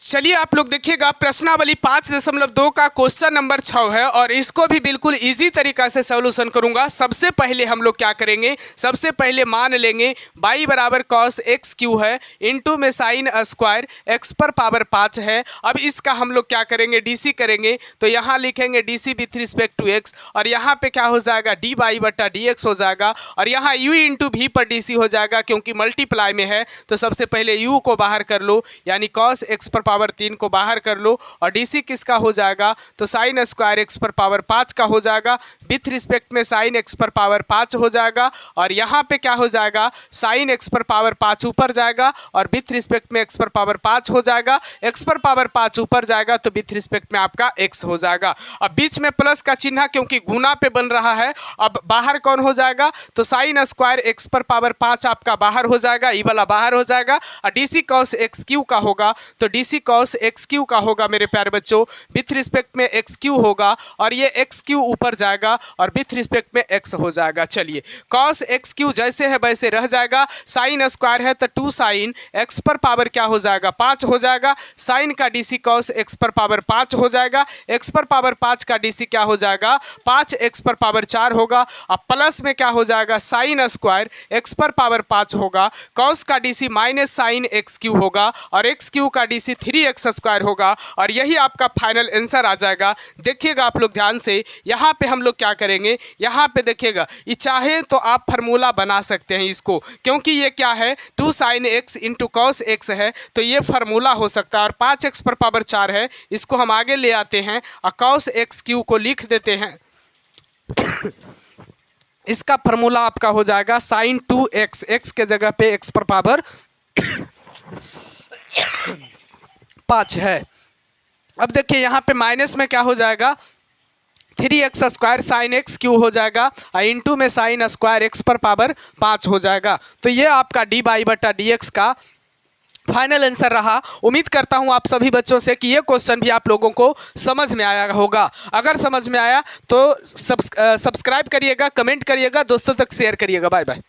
चलिए आप लोग देखिएगा, प्रश्नावली 5.2 का क्वेश्चन नंबर 6 है और इसको भी बिल्कुल इजी तरीका से सॉल्यूशन करूंगा। सबसे पहले हम लोग क्या करेंगे, सबसे पहले मान लेंगे y बराबर cos x क्यू है इंटू में साइन स्क्वायर x पर पावर 5 है। अब इसका हम लोग क्या करेंगे, डीसी करेंगे तो यहाँ लिखेंगे DC with respect to x और यहाँ पे क्या हो जाएगा डी वाई बटा डी एक्स हो जाएगा और यहाँ u इंटू भी पर डीसी हो जाएगा क्योंकि मल्टीप्लाई में है। तो सबसे पहले u को बाहर कर लो यानी cos x पर पावर 3 को बाहर कर लो और डीसी किसका हो जाएगा तो साइन स्क्वायर x पर पावर 5 का हो जाएगा विथ रिस्पेक्ट में साइन x पर पावर 5 हो जाएगा और यहाँ पे क्या हो जाएगा साइन x पर पावर 5 ऊपर जाएगा और विथ रिस्पेक्ट में x पर पावर 5 हो जाएगा। x पर पावर 5 ऊपर जाएगा तो विथ रिस्पेक्ट में आपका x हो जाएगा। अब बीच में प्लस का चिन्ह क्योंकि गुना पे बन रहा है। अब बाहर कौन हो जाएगा तो साइन स्क्वायर x पर पावर 5 आपका बाहर हो जाएगा, ये वाला बाहर हो जाएगा और डीसी कॉस एक्स क्यू का होगा तो डीसी कॉस एक्स क्यू का होगा मेरे प्यारे बच्चों विथ रिस्पेक्ट में एक्स क्यू होगा और ये एक्स क्यू ऊपर जाएगा और विथ रिस्पेक्ट में एक्स हो जाएगा। चलिए कॉस एक्स क्यू जैसे है वैसे रह जाएगा, साइन स्क्वायर है तो 2 साइन एक्स पर पावर क्या हो जाएगा 5 हो जाएगा, साइन का डीसी कॉस एक्स पर पावर 5 हो जाएगा, एक्स पर पावर 5 का डीसी क्या हो जाएगा 5 एक्स पर पावर 4 होगा। अब प्लस में क्या हो जाएगा साइन स्क्वायर एक्स पर पावर 5 होगा, कॉस का DC minus sine x Q होगा और एक्स क्यू का डीसी 3x स्क्वायर होगा और यही आपका फाइनल आंसर आ जाएगा। देखिएगा आप लोग ध्यान से, यहाँ पे हम लोग क्या करेंगे, यहाँ पे देखिएगा ये चाहे तो आप फार्मूला बना सकते हैं इसको क्योंकि ये क्या है 2 sine x into cos x है तो ये फार्मूला हो सकता है और 5x पर पावर 4 है, इसको हम आगे ले आते हैं और कॉस एक्स क्यू को लिख देते हैं। इसका फार्मूला आपका हो जाएगा साइन 2x, एक्स के जगह पे x पर पावर 5 है। अब देखिए यहाँ पे माइनस में क्या हो जाएगा 3x square sine x Q हो जाएगा और इंटू में साइन स्क्वायर एक्स पर पावर 5 हो जाएगा। तो ये आपका डी वाई बटा डी एक्स का फाइनल आंसर रहा। उम्मीद करता हूँ आप सभी बच्चों से कि ये क्वेश्चन भी आप लोगों को समझ में आया होगा। अगर समझ में आया तो सब्सक्राइब करिएगा, कमेंट करिएगा, दोस्तों तक शेयर करिएगा। Bye bye.